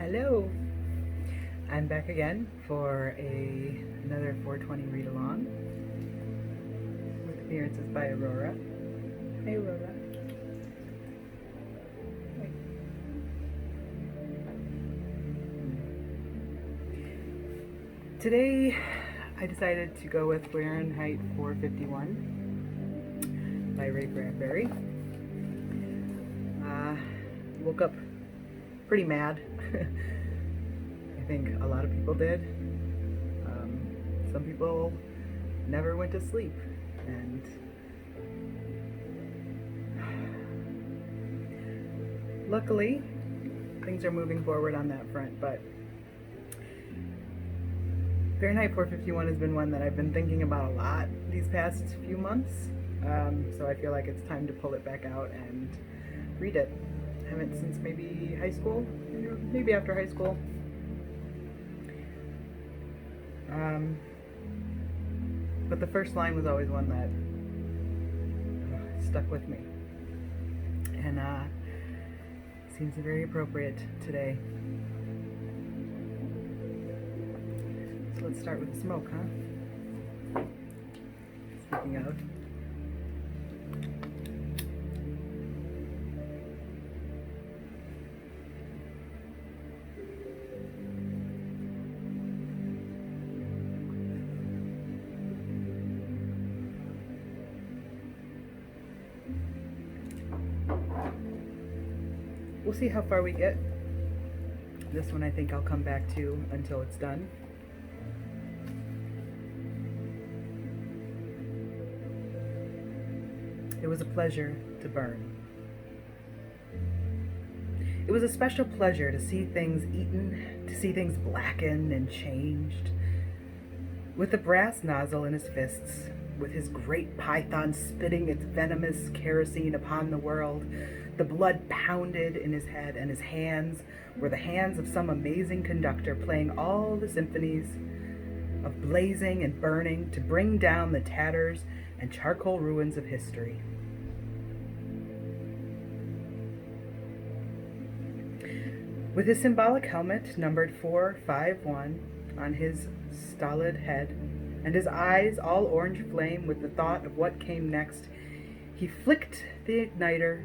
Hello! I'm back again for another 420 read along with appearances by Aurora. Hey Aurora. Hey. Today I decided to go with Fahrenheit 451 by Ray Bradbury. Woke up pretty mad. I think a lot of people did. Some people never went to sleep, and luckily things are moving forward on that front. But Fahrenheit 451 has been one that I've been thinking about a lot these past few months, so I feel like it's time to pull it back out and read it. I haven't since maybe high school, maybe after high school. But the first line was always one that stuck with me, and seems very appropriate today. So let's start with the smoke, huh? Speaking of. We'll see how far we get. This one I think I'll come back to until it's done. It was a pleasure to burn. It was a special pleasure to see things eaten, to see things blackened and changed. With the brass nozzle in his fists, with his great python spitting its venomous kerosene upon the world, the blood pounded in his head, and his hands were the hands of some amazing conductor playing all the symphonies of blazing and burning to bring down the tatters and charcoal ruins of history. With his symbolic helmet numbered 451 on his stolid head, and his eyes all orange flame with the thought of what came next, he flicked the igniter,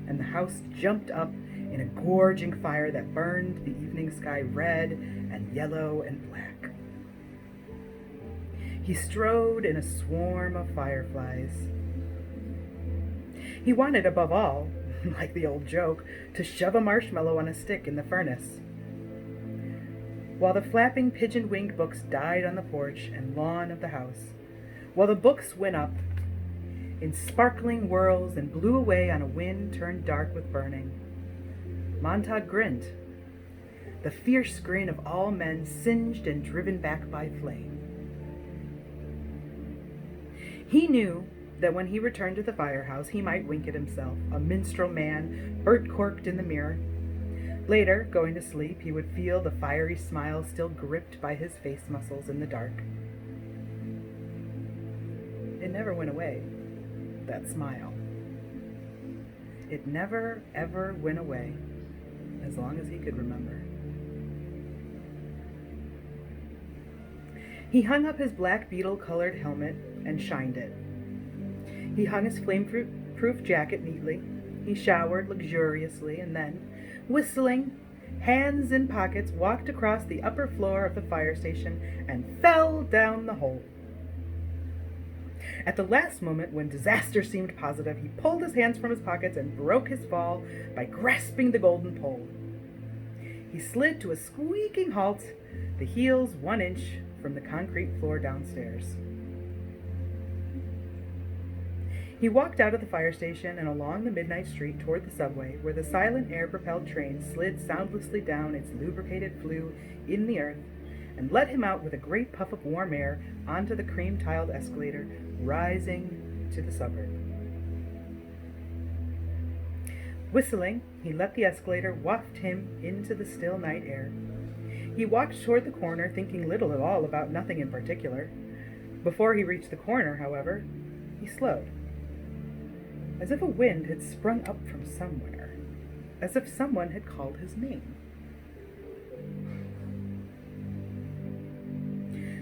and the house jumped up in a gorging fire that burned the evening sky red and yellow and black. He strode in a swarm of fireflies. He wanted, above all, like the old joke, to shove a marshmallow on a stick in the furnace. While the flapping pigeon-winged books died on the porch and lawn of the house, while the books went up in sparkling whirls and blew away on a wind turned dark with burning, Montag grinned, the fierce grin of all men singed and driven back by flame. He knew that when he returned to the firehouse, he might wink at himself, a minstrel man, bird-corked in the mirror. Later, going to sleep, he would feel the fiery smile still gripped by his face muscles in the dark. It never went away, that smile. It never, ever went away, as long as he could remember. He hung up his black beetle-colored helmet and shined it. He hung his flame-proof jacket neatly. He showered luxuriously, and then, whistling, hands in pockets, walked across the upper floor of the fire station and fell down the hole. At the last moment, when disaster seemed positive, he pulled his hands from his pockets and broke his fall by grasping the golden pole. He slid to a squeaking halt, the heels 1 inch from the concrete floor downstairs. He walked out of the fire station and along the midnight street toward the subway, where the silent air-propelled train slid soundlessly down its lubricated flue in the earth, and let him out with a great puff of warm air onto the cream-tiled escalator, rising to the suburb. Whistling, he let the escalator waft him into the still night air. He walked toward the corner, thinking little at all about nothing in particular. Before he reached the corner, however, he slowed, as if a wind had sprung up from somewhere, as if someone had called his name.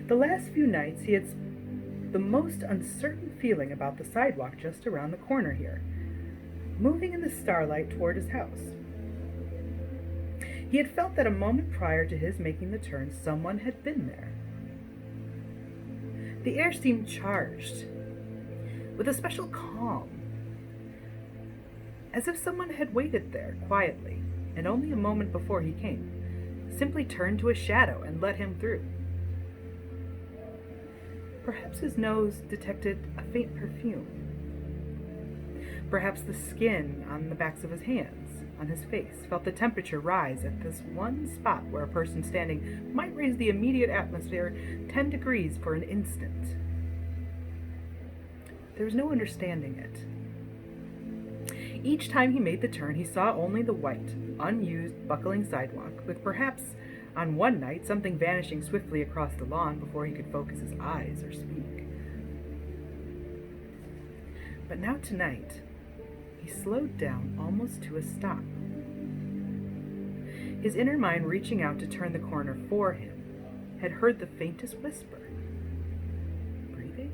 The last few nights he had the most uncertain feeling about the sidewalk just around the corner here, moving in the starlight toward his house. He had felt that a moment prior to his making the turn, someone had been there. The air seemed charged with a special calm, as if someone had waited there quietly, and only a moment before he came, simply turned to a shadow and let him through. Perhaps his nose detected a faint perfume. Perhaps the skin on the backs of his hands, on his face, felt the temperature rise at this one spot where a person standing might raise the immediate atmosphere 10 degrees for an instant. There was no understanding it. Each time he made the turn, he saw only the white, unused, buckling sidewalk, with perhaps, on one night, something vanishing swiftly across the lawn before he could focus his eyes or speak. But now tonight, he slowed down almost to a stop. His inner mind, reaching out to turn the corner for him, had heard the faintest whisper. Breathing?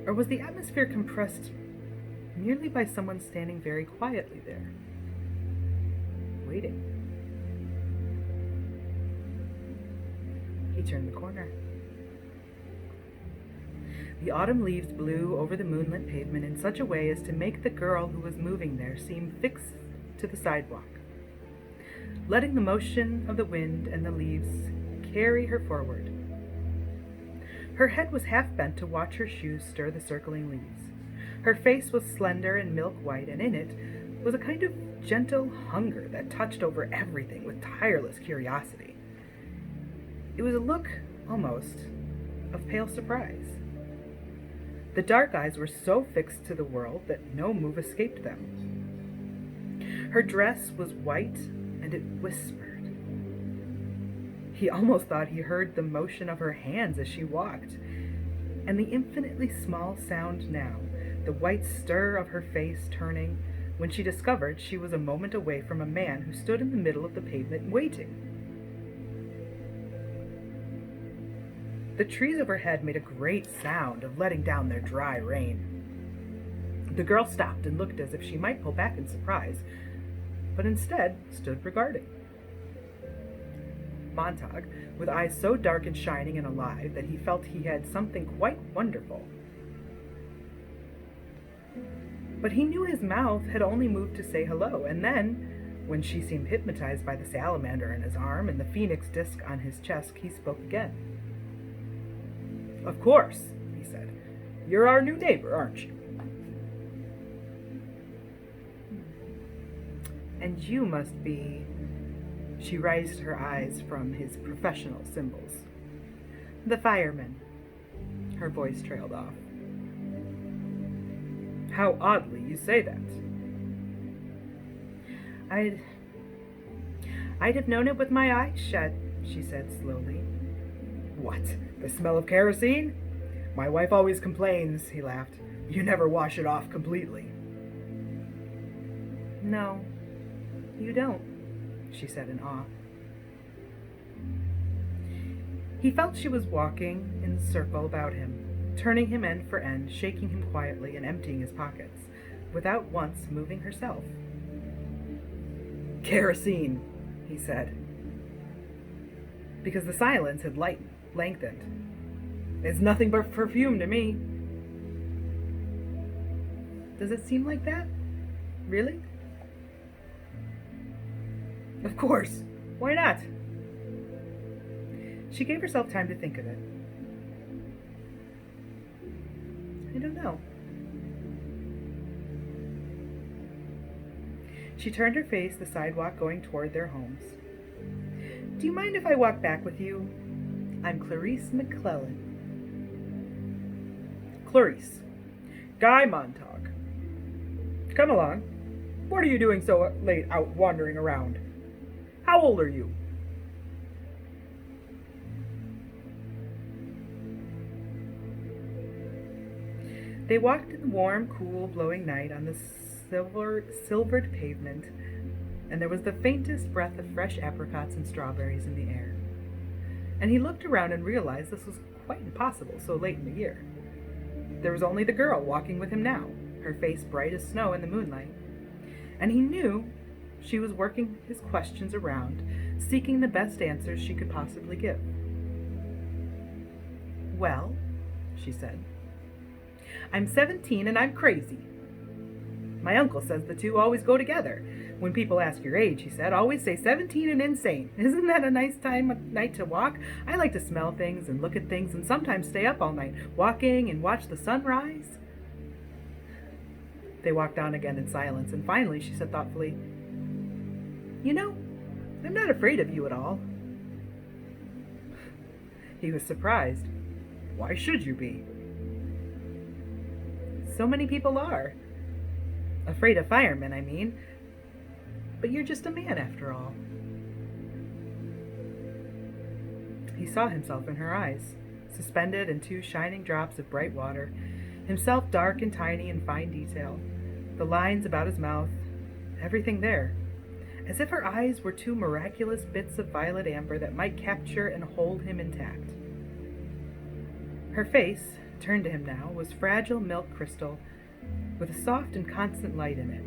Or was the atmosphere compressed merely by someone standing very quietly there, waiting? He turned the corner. The autumn leaves blew over the moonlit pavement in such a way as to make the girl who was moving there seem fixed to the sidewalk, letting the motion of the wind and the leaves carry her forward. Her head was half bent to watch her shoes stir the circling leaves. Her face was slender and milk white, and in it was a kind of gentle hunger that touched over everything with tireless curiosity. It was a look, almost, of pale surprise. The dark eyes were so fixed to the world that no move escaped them. Her dress was white, and it whispered. He almost thought he heard the motion of her hands as she walked, and the infinitely small sound now, the white stir of her face turning, when she discovered she was a moment away from a man who stood in the middle of the pavement waiting. The trees overhead made a great sound of letting down their dry rain. The girl stopped and looked as if she might pull back in surprise, but instead stood regarding. Montag, with eyes so dark and shining and alive that he felt he had something quite wonderful. But he knew his mouth had only moved to say hello, and then, when she seemed hypnotized by the salamander in his arm and the phoenix disc on his chest, he spoke again. "Of course," he said. "You're our new neighbor, aren't you?" "And you must be..." She raised her eyes from his professional symbols. "The fireman." Her voice trailed off. "How oddly you say that." I'd have known it with my eyes shut," she said slowly. "What, the smell of kerosene? My wife always complains," he laughed. "You never wash it off completely." "No, you don't," she said in awe. He felt she was walking in a circle about him, turning him end for end, shaking him quietly and emptying his pockets, without once moving herself. "Kerosene," he said, because the silence had lengthened. "It's nothing but perfume to me." "Does it seem like that? Really?" "Of course. Why not?" She gave herself time to think of it. "I don't know." She turned her face the sidewalk going toward their homes. "Do you mind if I walk back with you? I'm Clarisse McClellan." "Clarisse. Guy Montag. Come along. What are you doing so late out wandering around? How old are you?" They walked in the warm, cool, blowing night on the silvered pavement, and there was the faintest breath of fresh apricots and strawberries in the air. And he looked around and realized this was quite impossible so late in the year. There was only the girl walking with him now, her face bright as snow in the moonlight. And he knew she was working his questions around, seeking the best answers she could possibly give. "Well," she said, "I'm 17 and I'm crazy. My uncle says the two always go together. When people ask your age," he said, "always say 17 and insane. Isn't that a nice time of night to walk? I like to smell things and look at things and sometimes stay up all night, walking and watch the sun rise." They walked on again in silence, and finally she said thoughtfully, "You know, I'm not afraid of you at all." He was surprised. "Why should you be?" "So many people are. Afraid of firemen, I mean. But you're just a man after all." He saw himself in her eyes, suspended in two shining drops of bright water, himself dark and tiny in fine detail, the lines about his mouth, everything there, as if her eyes were two miraculous bits of violet amber that might capture and hold him intact. Her face, turned to him now, was fragile milk crystal with a soft and constant light in it.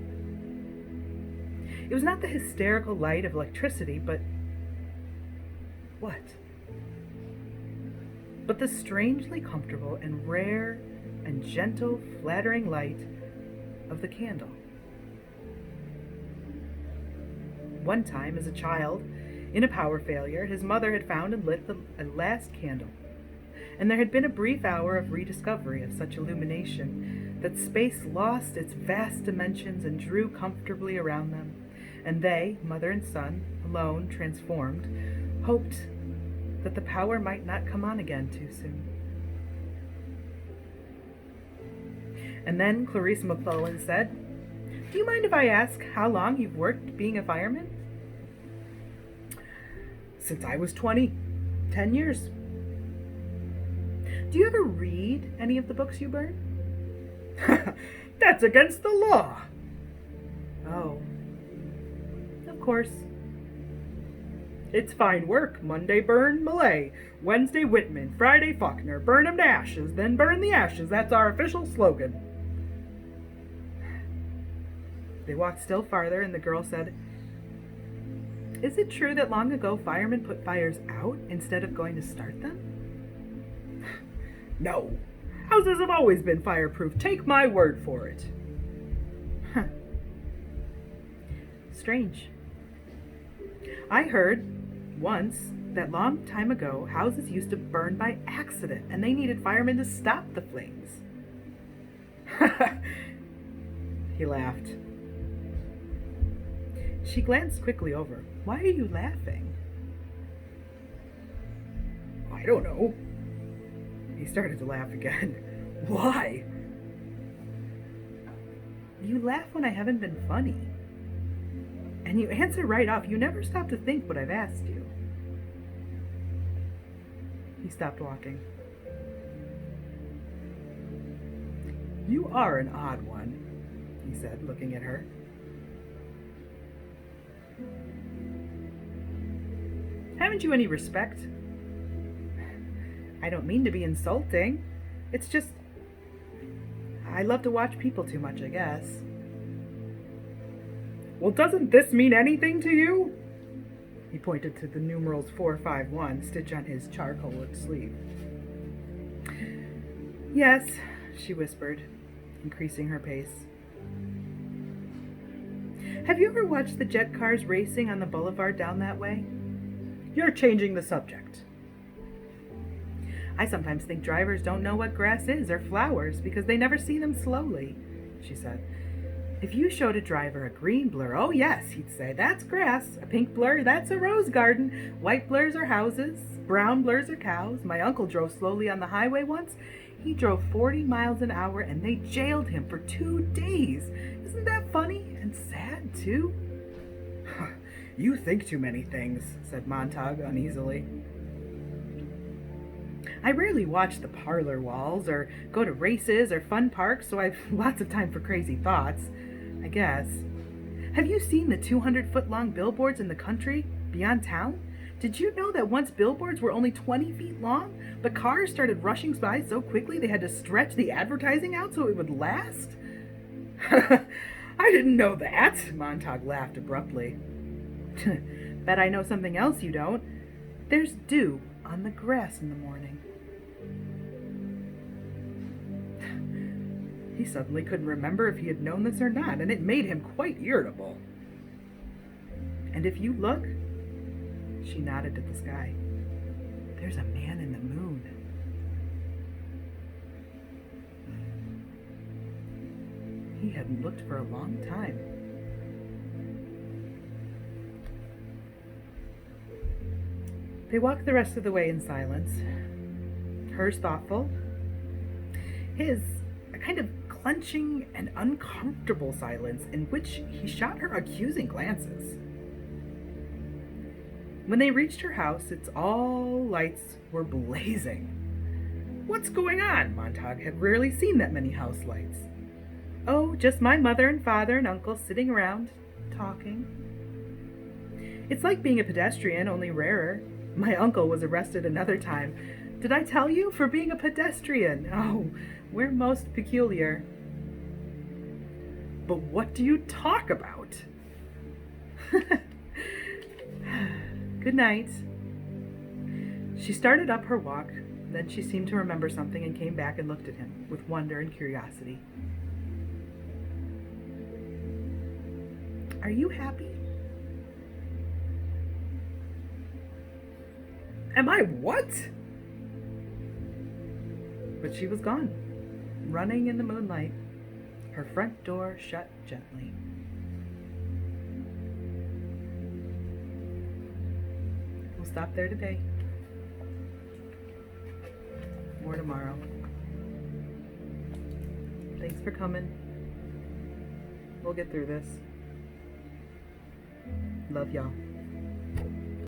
It was not the hysterical light of electricity, but what? But the strangely comfortable and rare and gentle, flattering light of the candle. One time, as a child, in a power failure, his mother had found and lit a last candle, and there had been a brief hour of rediscovery of such illumination that space lost its vast dimensions and drew comfortably around them, and they, mother and son, alone, transformed, hoped that the power might not come on again too soon. And then Clarisse McClellan said, "Do you mind if I ask how long you've worked being a fireman?" "Since I was 20, 10 years. "Do you ever read any of the books you burn?" "That's against the law." "Oh, of course." "It's fine work. Monday burn Millay, Wednesday Whitman, Friday Faulkner. Burn 'em to ashes, then burn the ashes. That's our official slogan." They walked still farther, and the girl said, "Is it true that long ago firemen put fires out instead of going to start them?" "No. Houses have always been fireproof. Take my word for it." Huh. Strange. I heard once that long time ago houses used to burn by accident and they needed firemen to stop the flames. He laughed. She glanced quickly over. "Why are you laughing?" "I don't know." He started to laugh again. "Why?" "You laugh when I haven't been funny. And you answer right off. You never stop to think what I've asked you." He stopped walking. "You are an odd one," he said, looking at her. "Haven't you any respect?" "I don't mean to be insulting. It's just, I love to watch people too much, I guess." "Well, doesn't this mean anything to you?" He pointed to the numerals 451 stitched on his charcoal sleeve. "Yes," she whispered, increasing her pace. "Have you ever watched the jet cars racing on the boulevard down that way?" "You're changing the subject." "I sometimes think drivers don't know what grass is or flowers because they never see them slowly," she said. "If you showed a driver a green blur, oh yes, he'd say, that's grass. A pink blur, that's a rose garden. White blurs are houses. Brown blurs are cows. My uncle drove slowly on the highway once. He drove 40 miles an hour and they jailed him for 2 days. Isn't that funny? And sad, too?" "You think too many things," said Montag uneasily. I rarely watch the parlor walls or go to races or fun parks, so I've lots of time for crazy thoughts, I guess. Have you seen the 200-foot long billboards in the country beyond town? Did you know that once billboards were only 20 feet long, but cars started rushing by so quickly they had to stretch the advertising out so it would last? I didn't know that, Montag laughed abruptly. Bet I know something else you don't. There's dew on the grass in the morning. He suddenly couldn't remember if he had known this or not, and it made him quite irritable. And if you look, she nodded at the sky, there's a man in the moon. He hadn't looked for a long time. They walked the rest of the way in silence, hers thoughtful, his a kind of clenching and uncomfortable silence in which he shot her accusing glances. When they reached her house, its all lights were blazing. What's going on? Montag had rarely seen that many house lights. Oh, just my mother and father and uncle sitting around, talking. It's like being a pedestrian, only rarer. My uncle was arrested another time. Did I tell you? For being a pedestrian. Oh, we're most peculiar. But what do you talk about? Good night. She started up her walk, then she seemed to remember something and came back and looked at him with wonder and curiosity. Are you happy? Am I what? But she was gone, running in the moonlight, her front door shut gently. We'll stop there today. More tomorrow. Thanks for coming. We'll get through this. Love y'all.